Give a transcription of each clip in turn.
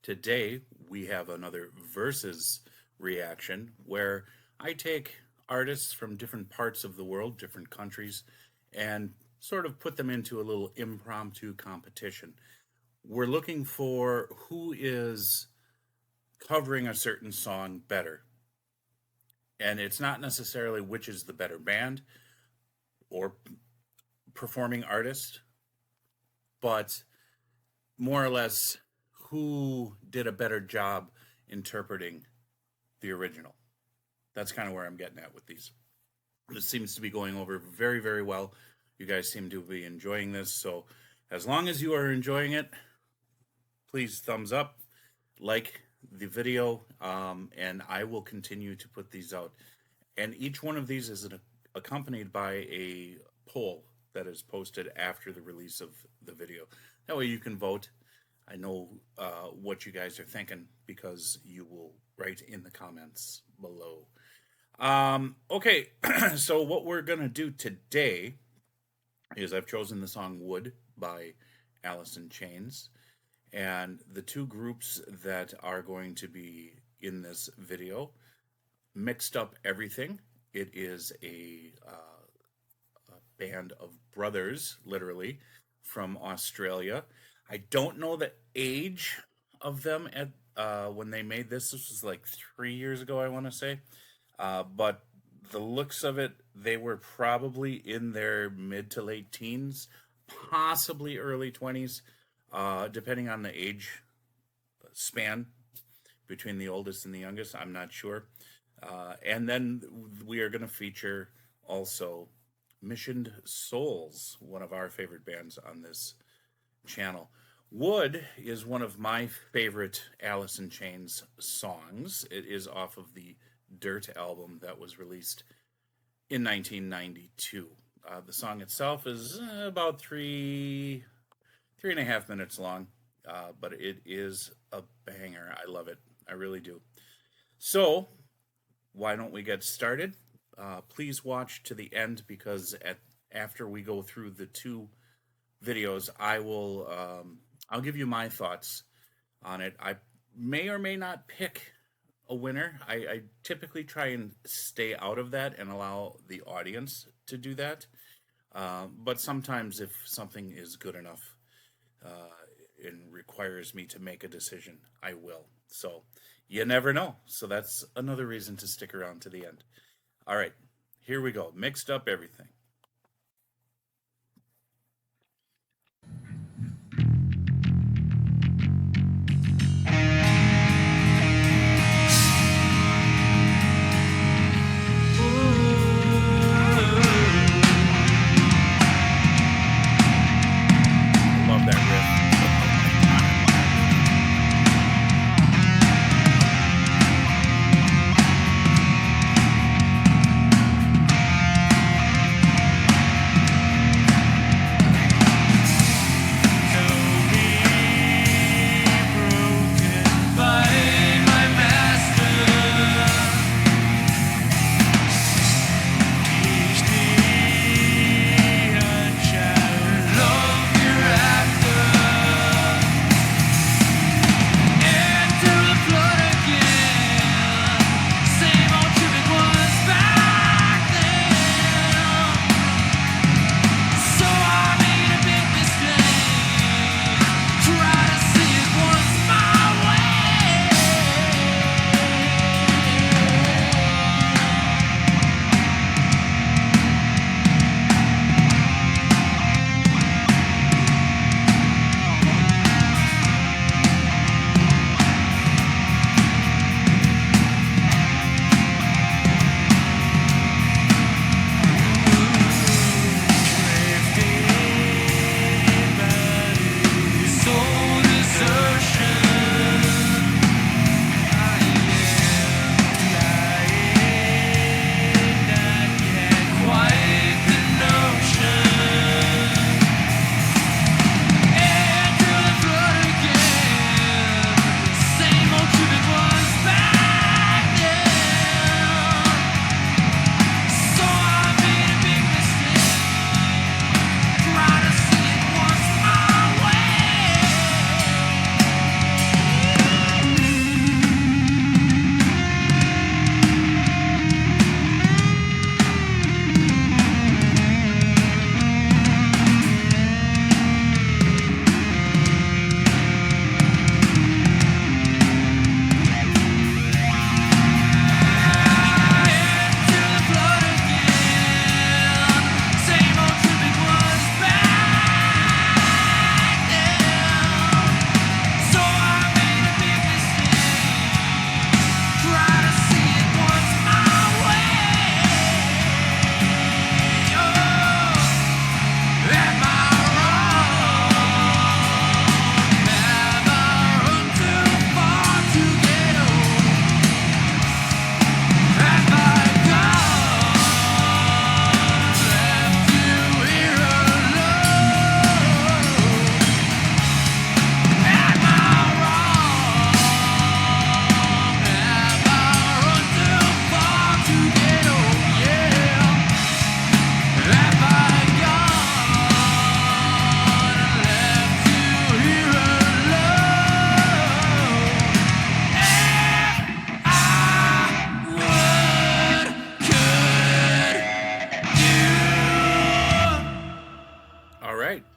Today, we have another versus reaction where I take artists from different parts of the world, different countries, and sort of put them into a little impromptu competition. We're looking for who is covering a certain song better. And it's not necessarily which is the better band or performing artist, but more or less who did a better job interpreting the original. That's kind of where I'm getting at with these. This seems to be going over very, very well. You guys seem to be enjoying this. So as long as you are enjoying it, please thumbs up, like the video, and I will continue to put these out. And each one of these is accompanied by a poll that is posted after the release of the video. That way you can vote. I know what you guys are thinking because you will write in the comments below. Okay, so what we're going to do today is I've chosen the song Wood by Alice in Chains. And the two groups that are going to be in this video mixed up everything. It is a band of brothers, literally, from Australia. I don't know the age of them at when they made this. This was like 3 years ago, I want to say. But the looks of it, they were probably in their mid to late teens, possibly early 20s, depending on the age span between the oldest and the youngest. I'm not sure. And then we are going to feature also Missioned Souls, one of our favorite bands on this channel. Wood is one of my favorite Alice in Chains songs. It is off of the Dirt album that was released in 1992. The song itself is about 3.5 minutes long, but it is a banger. I love it. I really do. So, why don't we get started? Please watch to the end because after we go through the two videos, I'll give you my thoughts on it. I may or may not pick a winner. I typically try and stay out of that and allow the audience to do that. But sometimes if something is good enough and requires me to make a decision, I will. So you never know. So that's another reason to stick around to the end. All right, here we go. Mixed up everything.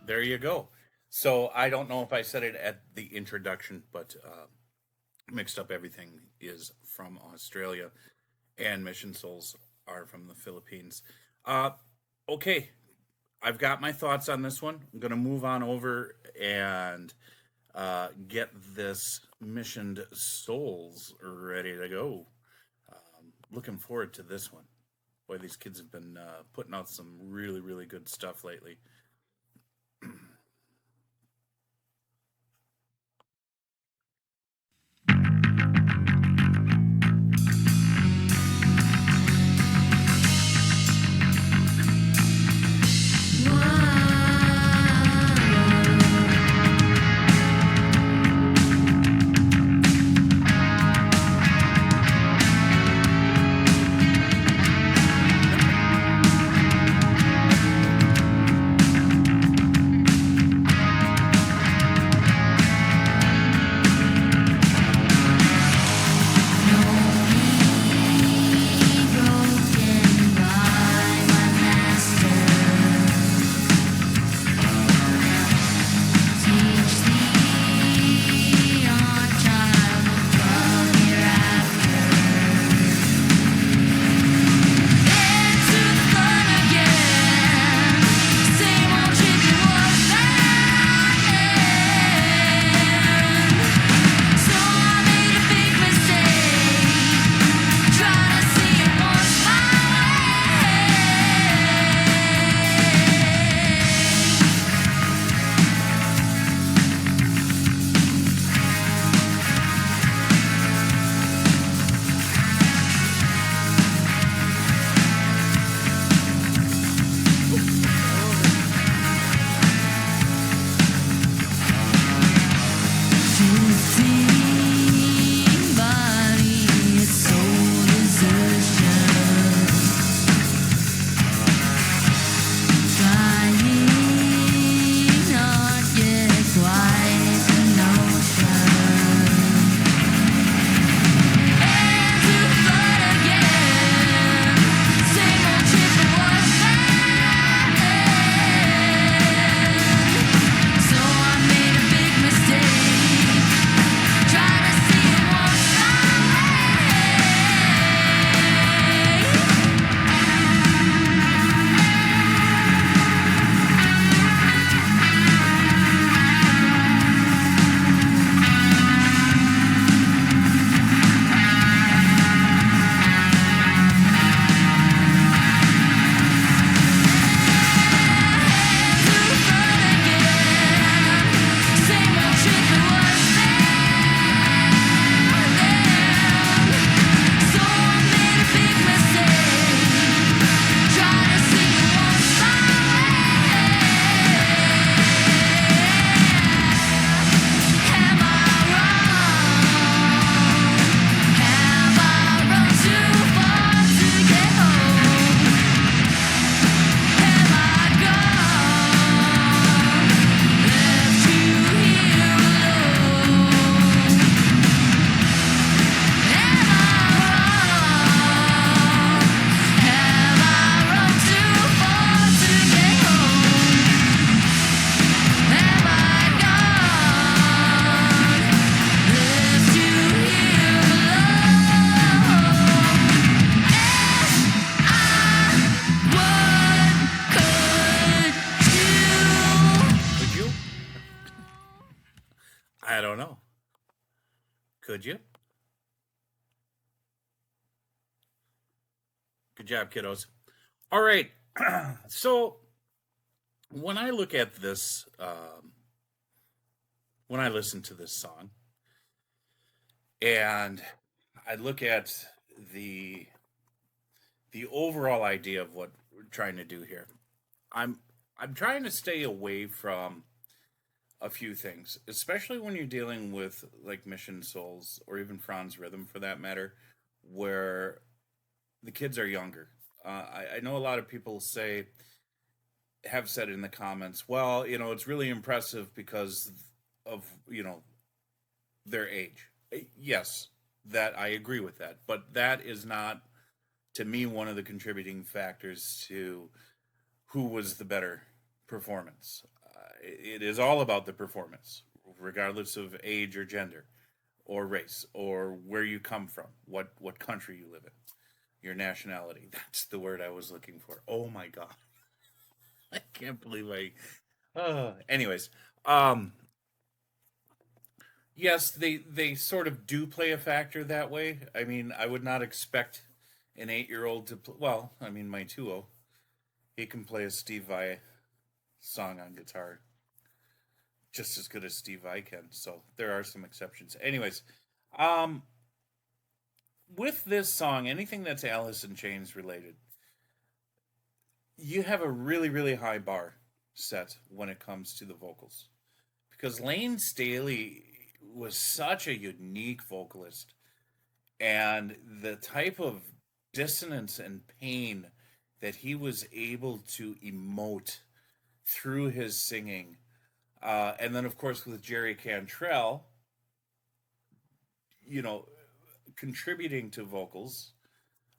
There you go. So I don't know if I said it at the introduction, but mixed up everything is from Australia, and Mission Souls are from the Philippines. Uh, okay, I've got my thoughts on this one. I'm going to move on over and get this Missioned Souls ready to go. Looking forward to this one. Boy, these kids have been putting out some really, really good stuff lately. I don't know. Could you? Good job, kiddos. All right. So when I look at this, when I listen to this song, and I look at the the overall idea of what we're trying to do here, I'm I'm trying to stay away from a few things, especially when you're dealing with like Mission Souls or even Franz Rhythm for that matter, where the kids are younger. I know a lot of people have said in the comments, well, it's really impressive because of their age. Yes, that I agree with that, but that is not to me one of the contributing factors to who was the better performance. it is all about the performance, regardless of age or gender, or race, or where you come from, what country you live in, your nationality. That's the word I was looking for. Oh my god, I can't believe I. Anyways, um, yes, they sort of do play a factor that way. I mean, I would not expect an 8-year-old to play. Well, I mean, my 2 he can play a Steve Vai song on guitar just as good as Steve Vai can. So there are some exceptions. Anyways, um, with this song, anything that's Alice in Chains related, you have a really high bar set when it comes to the vocals because Layne Staley was such a unique vocalist, and the type of dissonance and pain that he was able to emote through his singing. And then, of course, with Jerry Cantrell, you know, contributing to vocals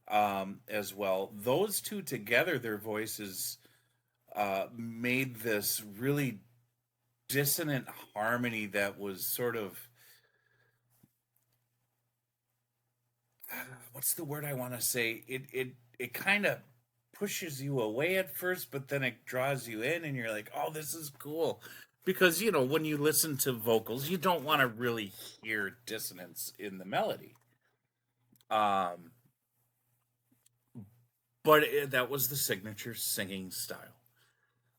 as well. Those two together, their voices made this really dissonant harmony that was sort of what's the word I want to say? It kind of pushes you away at first, but then it draws you in, and you're like, "Oh, this is cool." Because when you listen to vocals, you don't want to really hear dissonance in the melody. Um, but that was the signature singing style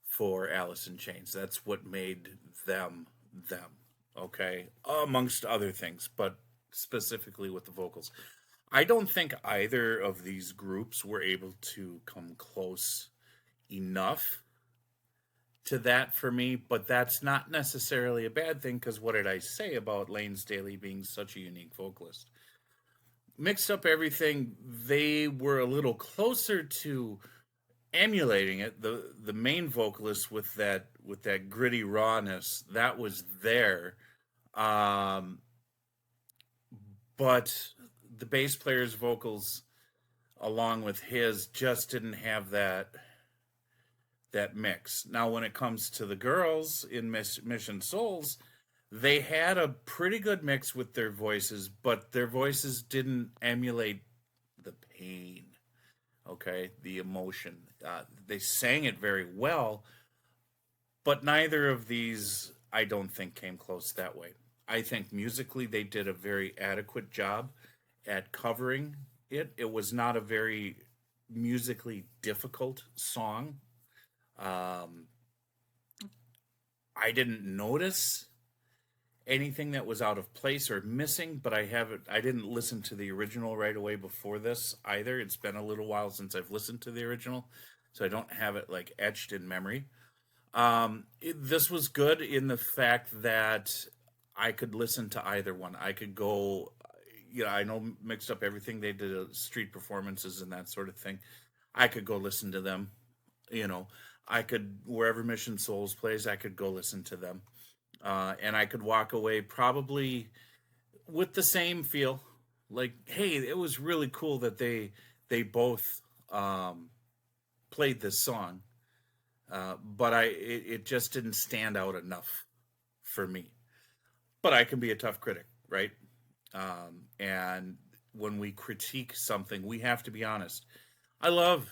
for Alice in Chains. That's what made them them. Okay, amongst other things, but specifically with the vocals. I don't think either of these groups were able to come close enough to that for me, but that's not necessarily a bad thing because what did I say about Layne Staley being such a unique vocalist? Mixed Up Everything, they were a little closer to emulating it. The main vocalist with that gritty rawness that was there, um, but the bass player's vocals along with his just didn't have that mix. Now, when it comes to the girls in Mission Souls, they had a pretty good mix with their voices, but their voices didn't emulate the pain, okay, the emotion. They sang it very well, but neither of these, I don't think, came close that way. I think musically they did a very adequate job at covering it. It was not a very musically difficult song. Um, I didn't notice anything that was out of place or missing, but I didn't listen to the original right away before this either. It's been a little while since I've listened to the original, so I don't have it like etched in memory. This was good in the fact that I could listen to either one. I could go, I know Mixed Up Everything. They did street performances and that sort of thing. I could go listen to them. You know, I could wherever Mission Souls plays, I could go listen to them, and I could walk away probably with the same feel. Like, hey, it was really cool that they both played this song, but it just didn't stand out enough for me. But I can be a tough critic, right? And when we critique something, we have to be honest. I love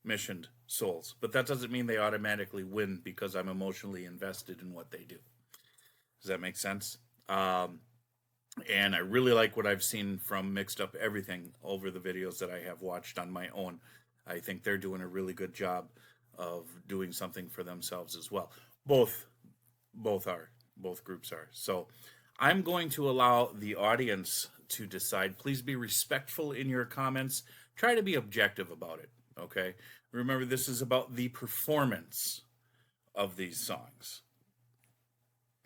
Missioned Souls, but that doesn't mean they automatically win because I'm emotionally invested in what they do. Does that make sense? And I really like what I've seen from Mixed Up Everything over the videos that I have watched on my own. I think they're doing a really good job of doing something for themselves as well. Both both groups are. So I'm going to allow the audience to decide. Please be respectful in your comments. Try to be objective about it. Okay. Remember, this is about the performance of these songs.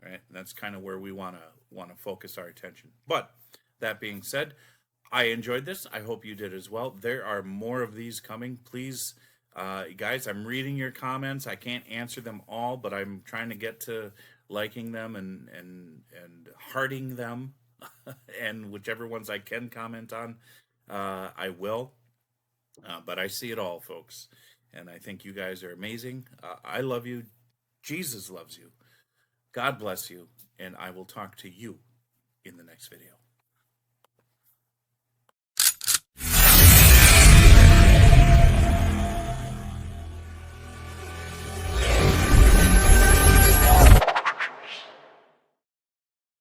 Right? That's kind of where we want to focus our attention. But that being said, I enjoyed this. I hope you did as well. There are more of these coming. Please, guys, I'm reading your comments. I can't answer them all, but I'm trying to get to liking them and hearting them, and whichever ones I can comment on, I will. But I see it all, folks, and I think you guys are amazing. I love you Jesus loves you. God bless you, and I will talk to you in the next video.